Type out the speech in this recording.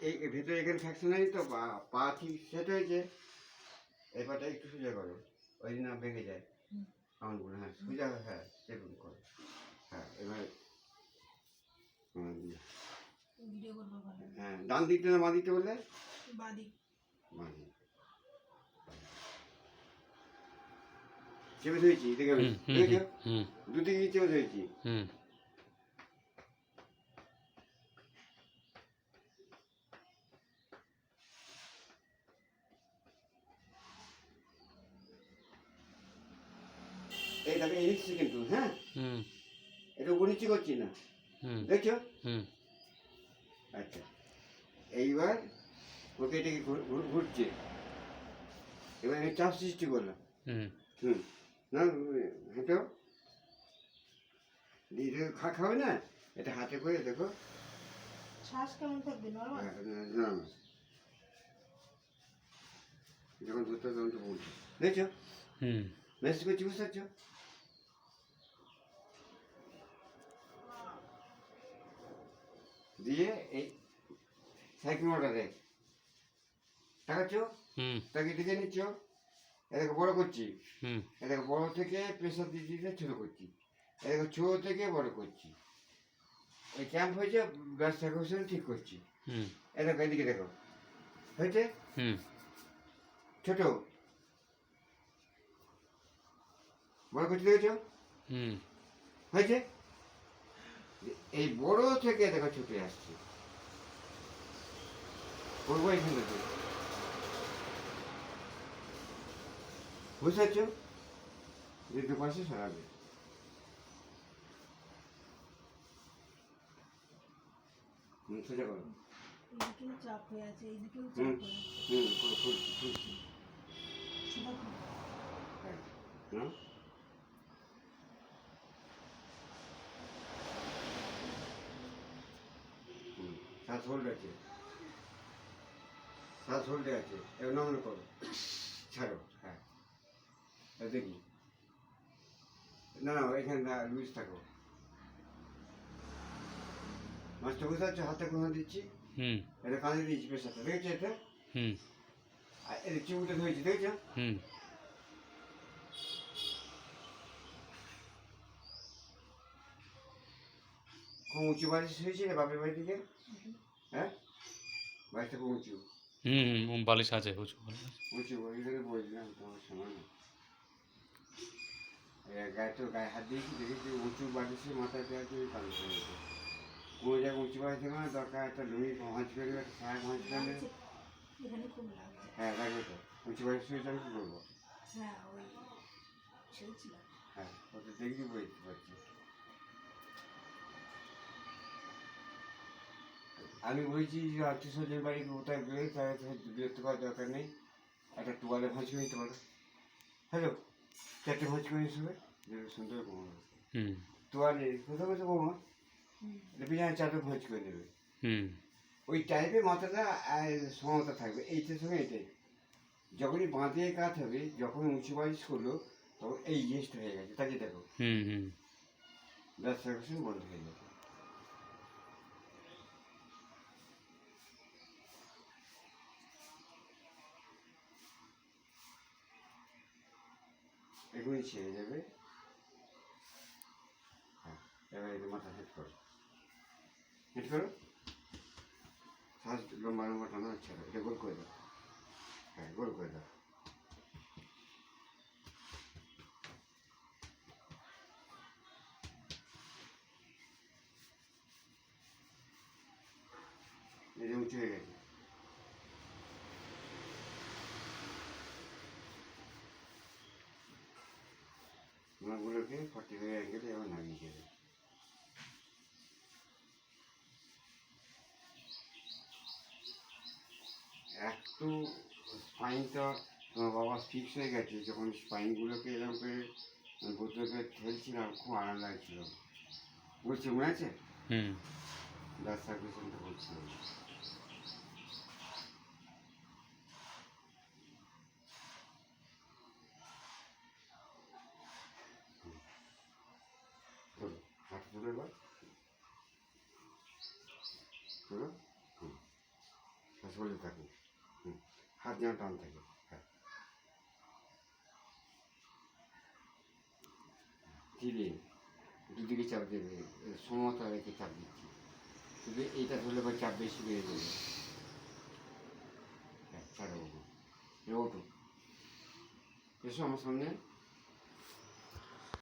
এই ভেতরে এখানে ফ্যাকশন আছে তো, পা ঠিক সেট হয়েছে। এই পাটা একটু সোজা করো, ওই না ভেঙে যায় আঙুলগুলো। হ্যাঁ সোজা, হ্যাঁ সেরকম করো। হ্যাঁ এবার হ্যাঁ, ডান দিকটা না বাঁ দিকটা বললে? বাঁ দিক। চেপে ধরেছি, দেখে দেখেছো দুদিকে চেপে ধরেছি। এই দেখো এই নিচ্ছি কিন্তু, হ্যাঁ এটা উপর নিচে করছি না, দেখছো? আচ্ছা এইবার ওকে এটাকে ঘুরছে, এবার আমি চাপ সৃষ্টি করলাম। না হেঁটো দিয়ে খাবে না, এটা হাতে করে দেখো শ্বাস কেমন থাকবে, নরমাল। যখন ধরতে তখন তো বলছো, দেখছো? মেসেজ করছি, বুঝতে পারছো? দিয়ে এই সাইকেলটা দেখ, তাকাচ্ছ, তাকে দেখে নিচ্ছ, এটাকে বড় করছি, এটাকে বড় থেকে প্রেশার দিয়ে দিতে ছোটো করছি, এটাকে ছোটো থেকে বড় করছি। এই ক্যাম্প হয়েছে, ব্যবসা কৌশল ঠিক করছি। এটাকে এদিকে দেখো, হয়েছে ছোট বড় করছি, দেখেছো? হয়েছে। এই বড় থেকে দেখো ছুটে আসছে, করবো এখান থেকে, বুঝতে পারছো? যে পাশে সরাবে, সোজা করো। এইদিকেও চাপ হয়ে আছে, এইদিকেও চাপ হয়ে আছে। খুলছি না, শ্বাস হোল্ড আছে, শ্বাস হোল্ডে আছে, এবার নমন করো, ছাড়ো। হ্যাঁ দেখি, না না এখানে না, লুজ থাকো। মাছটা বুঝতে পারছো? হাতে কোথাও দিচ্ছি, এটা কাঁধে দিয়েছি, পেশাটা দেখেছো? এটা এটা চিমুটা ধরেছি, দেখেছো? খুব উঁচু বাড়ি হয়েছে বাপের বাড়ি থেকে, হ্যাঁ বাড়িটা খুব উঁচু, বালিশ আছে উঁচু উঁচু ওই জন্য বলছিলাম তোমার সময় না। গায়ে তো গায়ে হাত দিয়েছি, দেখেছি উঁচু বাড়িছে, মাথায় দেওয়া আছে, কালো হয়ে গেছে। কোনো জায়গায় উঁচু বাড়ি থেকে না, দরকার একটা লুঙ্গি ভাঁজ করে, একটা ছায়া ভাঁজ করলে। হ্যাঁ লাগবে তো, উঁচু বাড়ি শুয়েছে, আমি কী করবো? হ্যাঁ ওটা দেখি বুঝতে পারছি। আমি বলছি যে আত্মীয় স্বজন বাড়ি কোথায় গেলে তাহলে বিরক্ত করার দরকার নেই, একটা টোয়ালে ভাঁজ করে নিতে পারো। হ্যালো, চারটে ভাঁজ করে হিসেবে সুন্দর ঘুমানো, তোয়ালে কোথাও কোথাও ঘুমা, বিছানায় চারটে ভাঁজ করে দেবে, ওই টাইপে মাথাটা সমতা থাকবে, এইটার সঙ্গে এটাই। যখনই বাঁধিয়ে কাত হবে, যখন উঁচু বালিশ করলো, তখন এই জিনিসটা হয়ে গেছে, তাকে দেখো ব্যবসা বন্ধ হয়ে যাবে। এগুলোই ছেড়ে যাবে। হ্যাঁ এবার এটা মাথা হেঁট করো, হেঁট করো, শ্বাস লম্বা লম্বা টানা হচ্ছে, এটা গোল করে দাও। হ্যাঁ গোল করে দাও, এটা উঁচু হয়ে গেছে। ওনাগুলোকে 45 অ্যাঙ্গেলে এবার নামিয়ে দেবে। একটু স্পাইনটা তোমার বাবা ফিক্স হয়ে গেছে, যখন স্পাইনগুলোকে এরকম করে বোতলে করে ঠেলছিলাম, খুব আরাম লাগছিল, বলছি মনে আছে? ব্লাড সার্কুলেশনটা বলছিলাম। হাঁটু তুলে এবার তোলো, ধরে থাকুন। হাত যেন টান থাকে। হ্যাঁ, ধীরে দুদিকে চাপ দেবে, সমতা রেখে চাপ দিচ্ছি। শুধু এইটা ধরলে বা চাপ বেশি বেড়ে যাবে। হ্যাঁ, ছাড়ো বাবু, এ ওঠো, এসো আমার সামনে।